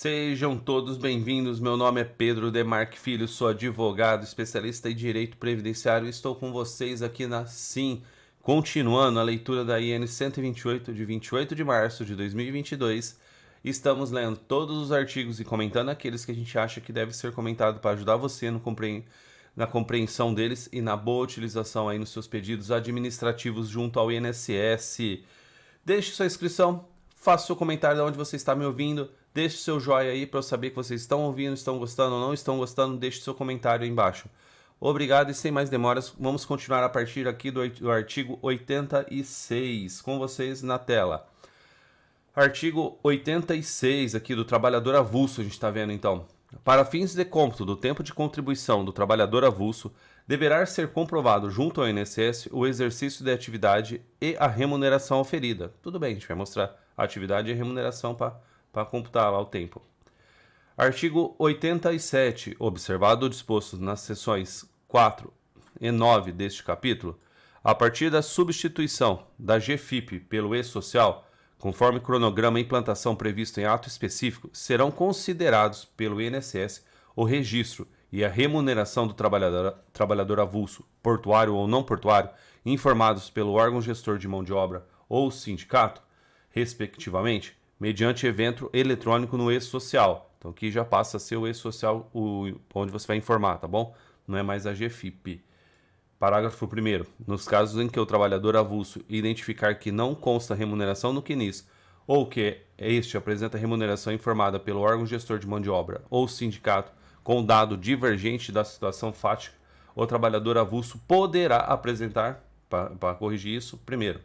Sejam todos bem-vindos. Meu nome é Pedro Demarque Filho, sou advogado, especialista em direito previdenciário e estou com vocês aqui na SIM, continuando a leitura da IN 128 de 28 de março de 2022. Estamos lendo todos os artigos e comentando aqueles que a gente acha que deve ser comentado para ajudar você na compreensão deles e na boa utilização aí nos seus pedidos administrativos junto ao INSS. Deixe sua inscrição, faça seu comentário de onde você está me ouvindo, deixe seu joinha aí para eu saber que vocês estão ouvindo, estão gostando ou não estão gostando, deixe seu comentário aí embaixo. Obrigado e sem mais demoras, vamos continuar a partir aqui do artigo 86, com vocês na tela. Artigo 86 aqui do trabalhador avulso, a gente está vendo então. Para fins de cômputo do tempo de contribuição do trabalhador avulso, deverá ser comprovado junto ao INSS o exercício de atividade e a remuneração oferida. Tudo bem, a gente vai mostrar a atividade e a remuneração para computar lá o tempo. Artigo 87. Observado o disposto nas seções 4 e 9 deste capítulo, a partir da substituição da GFIP pelo E-Social, conforme cronograma e implantação previsto em ato específico, serão considerados pelo INSS o registro e a remuneração do trabalhador avulso, portuário ou não portuário, informados pelo órgão gestor de mão de obra ou sindicato, respectivamente, mediante evento eletrônico no E-Social. Então aqui já passa a ser o E-Social onde você vai informar, tá bom? Não é mais a GFIP. Parágrafo 1º. Nos casos em que o trabalhador avulso identificar que não consta remuneração no CNIS ou que este apresenta remuneração informada pelo órgão gestor de mão de obra ou sindicato com dado divergente da situação fática, o trabalhador avulso poderá apresentar, para corrigir isso, primeiro,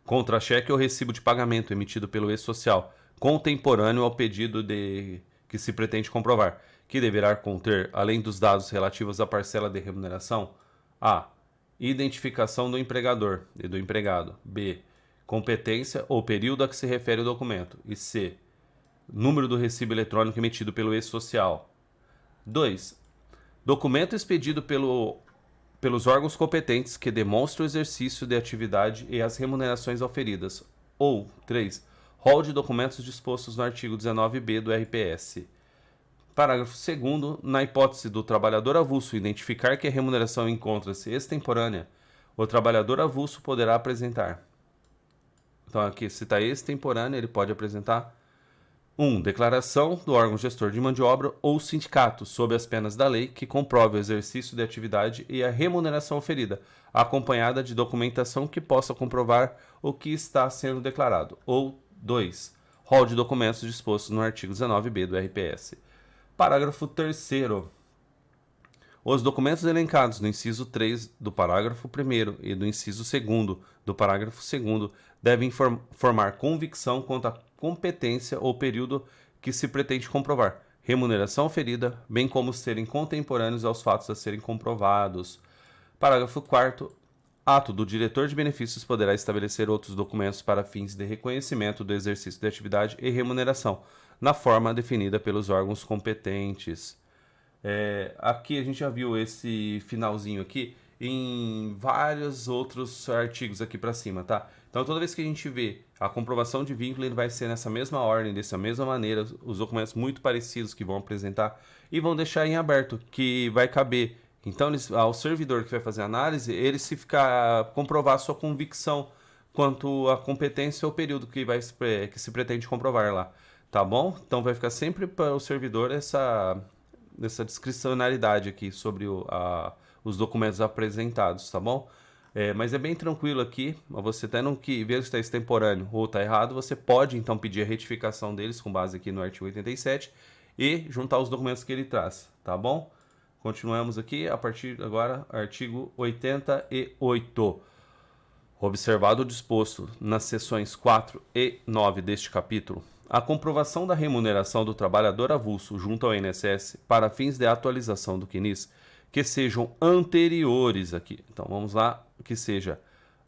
contra-cheque ou recibo de pagamento emitido pelo E-Social, contemporâneo ao pedido que se pretende comprovar, que deverá conter, além dos dados relativos à parcela de remuneração, a. Identificação do empregador e do empregado. B. Competência ou período a que se refere o documento. E C. Número do recibo eletrônico emitido pelo E-Social. 2. Documento expedido pelos órgãos competentes que demonstre o exercício de atividade e as remunerações auferidas. Ou 3. Rol de documentos dispostos no artigo 19b do RPS. Parágrafo 2º. Na hipótese do trabalhador avulso identificar que a remuneração encontra-se extemporânea, o trabalhador avulso poderá apresentar. Então aqui, se está extemporânea, ele pode apresentar 1. Declaração do órgão gestor de mão de obra ou sindicato, sob as penas da lei, que comprove o exercício de atividade e a remuneração oferida, acompanhada de documentação que possa comprovar o que está sendo declarado. Ou 2. Rol de documentos dispostos no artigo 19b do RPS. Parágrafo 3º. Os documentos elencados no inciso 3 do parágrafo 1º e do inciso 2º do parágrafo 2º devem formar convicção quanto à competência ou período que se pretende comprovar, remuneração oferida, bem como serem contemporâneos aos fatos a serem comprovados. Parágrafo 4º. Ato do diretor de benefícios poderá estabelecer outros documentos para fins de reconhecimento do exercício de atividade e remuneração, na forma definida pelos órgãos competentes. Aqui a gente já viu esse finalzinho aqui em vários outros artigos aqui para cima, tá? Então toda vez que a gente vê a comprovação de vínculo, ele vai ser nessa mesma ordem, dessa mesma maneira, os documentos muito parecidos que vão apresentar e vão deixar em aberto, que vai caber. Então ao servidor que vai fazer a análise, ele se ficar comprovar a sua convicção quanto à competência ou período que se pretende comprovar lá, tá bom? Então vai ficar sempre para o servidor essa discricionalidade aqui sobre os documentos apresentados, tá bom? Mas é bem tranquilo aqui, você tendo que ver se está extemporâneo ou está errado, você pode então pedir a retificação deles com base aqui no artigo 87 e juntar os documentos que ele traz, tá bom? Continuamos aqui, a partir agora, artigo 88. Observado o disposto nas seções 4 e 9 deste capítulo, a comprovação da remuneração do trabalhador avulso junto ao INSS para fins de atualização do CNIS que sejam anteriores aqui. Então vamos lá, que seja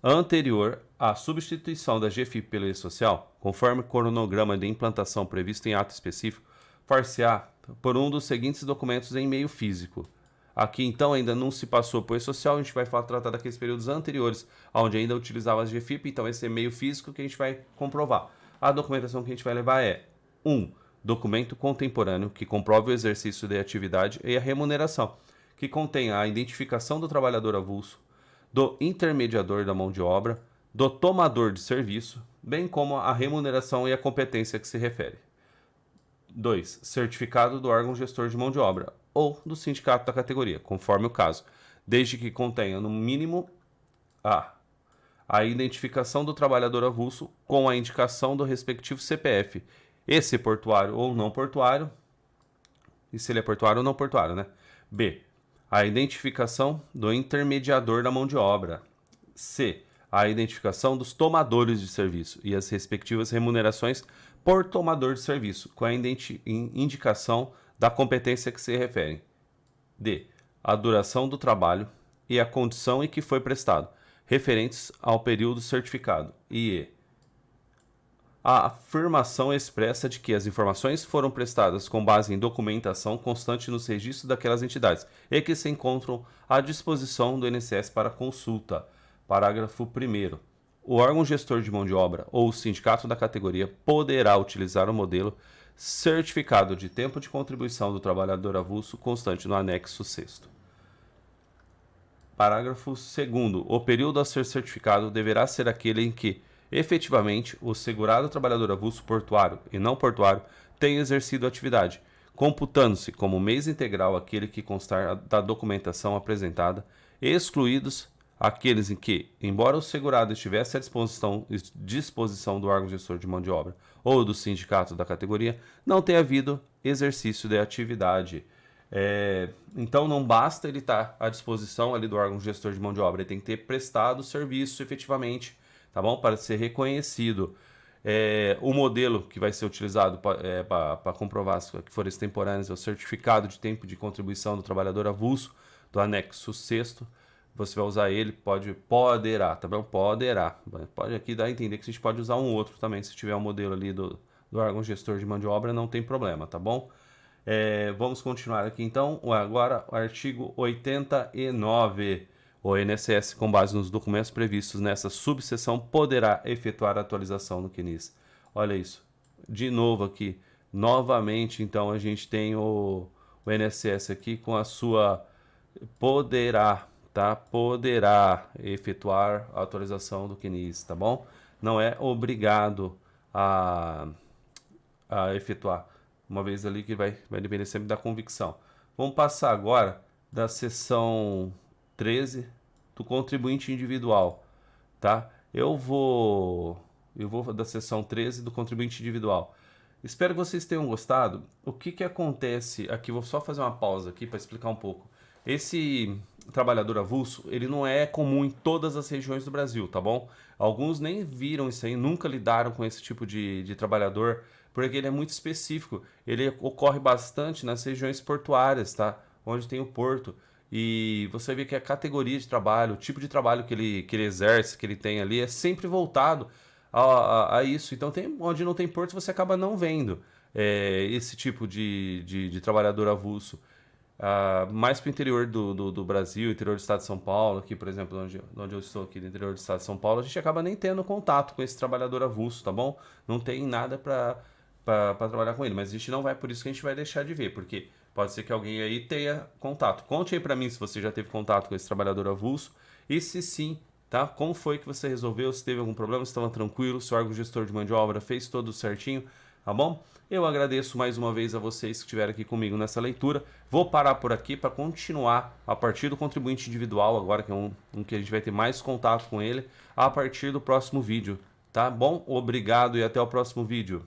anterior à substituição da GFIP pelo E-Social, conforme cronograma de implantação previsto em ato específico, far-se-á por um dos seguintes documentos em meio físico. Aqui então ainda não se passou por E-Social, a gente vai tratar daqueles períodos anteriores, onde ainda utilizava a GFIP, então esse é meio físico que a gente vai comprovar. A documentação que a gente vai levar é 1. documento contemporâneo que comprove o exercício da atividade e a remuneração, que contém a identificação do trabalhador avulso, do intermediador da mão de obra, do tomador de serviço, bem como a remuneração e a competência que se refere. 2. Certificado do órgão gestor de mão de obra ou do sindicato da categoria, conforme o caso, desde que contenha, no mínimo, a identificação do trabalhador avulso com a indicação do respectivo CPF, e se portuário ou não portuário, e se ele é portuário ou não portuário, né? B. A identificação do intermediador da mão de obra. C. A identificação dos tomadores de serviço e as respectivas remunerações por tomador de serviço, com a indicação da competência que se refere. D. A duração do trabalho e a condição em que foi prestado, referentes ao período certificado. E E. A afirmação expressa de que as informações foram prestadas com base em documentação constante nos registros daquelas entidades e que se encontram à disposição do INSS para consulta. Parágrafo 1º. O órgão gestor de mão de obra ou o sindicato da categoria poderá utilizar o modelo certificado de tempo de contribuição do trabalhador avulso constante no anexo 6º. Parágrafo 2º. O período a ser certificado deverá ser aquele em que, efetivamente, o segurado trabalhador avulso portuário e não portuário tenha exercido a atividade, computando-se como mês integral aquele que constar da documentação apresentada, excluídos aqueles em que, embora o segurado estivesse à disposição do órgão gestor de mão de obra ou do sindicato da categoria, não tenha havido exercício de atividade. Então não basta ele estar à disposição ali do órgão gestor de mão de obra, ele tem que ter prestado o serviço efetivamente, tá bom? Para ser reconhecido. O modelo que vai ser utilizado para comprovar que foram extemporâneos é o certificado de tempo de contribuição do trabalhador avulso do anexo 6º. Você vai usar ele, poderá, tá bom? Poderá. Pode aqui dar a entender que a gente pode usar um outro também, se tiver um modelo ali do órgão gestor de mão de obra, não tem problema, tá bom? Vamos continuar aqui então. Agora, o artigo 89. O INSS, com base nos documentos previstos nessa subseção, poderá efetuar a atualização no CNIS. Olha isso. De novo aqui. Novamente, então, a gente tem o INSS aqui com a sua poderá, tá? Poderá efetuar a atualização do CNIS, tá bom? Não é obrigado a efetuar. Uma vez ali que vai depender sempre da convicção. Vamos passar agora da seção 13 do contribuinte individual, tá? Eu vou da seção 13 do contribuinte individual. Espero que vocês tenham gostado. O que acontece aqui? Vou só fazer uma pausa aqui para explicar um pouco. Esse trabalhador avulso, ele não é comum em todas as regiões do Brasil, tá bom? Alguns nem viram isso aí, nunca lidaram com esse tipo de trabalhador, porque ele é muito específico. Ele ocorre bastante nas regiões portuárias, tá? Onde tem o porto. E você vê que a categoria de trabalho, o tipo de trabalho que ele exerce, que ele tem ali, é sempre voltado a isso. Então, onde não tem porto, você acaba não vendo esse tipo de trabalhador avulso. Mais para o interior do Brasil, interior do estado de São Paulo, aqui, por exemplo, onde eu estou aqui, no interior do estado de São Paulo, a gente acaba nem tendo contato com esse trabalhador avulso, tá bom? Não tem nada para trabalhar com ele, mas a gente não vai, por isso que a gente vai deixar de ver, porque pode ser que alguém aí tenha contato. Conte aí para mim se você já teve contato com esse trabalhador avulso e se sim, tá? Como foi que você resolveu? Se teve algum problema, se estava tranquilo, se o órgão gestor de mão de obra fez tudo certinho, tá bom? Eu agradeço mais uma vez a vocês que estiveram aqui comigo nessa leitura. Vou parar por aqui para continuar a partir do contribuinte individual, agora que é um que a gente vai ter mais contato com ele, a partir do próximo vídeo, tá bom? Obrigado e até o próximo vídeo.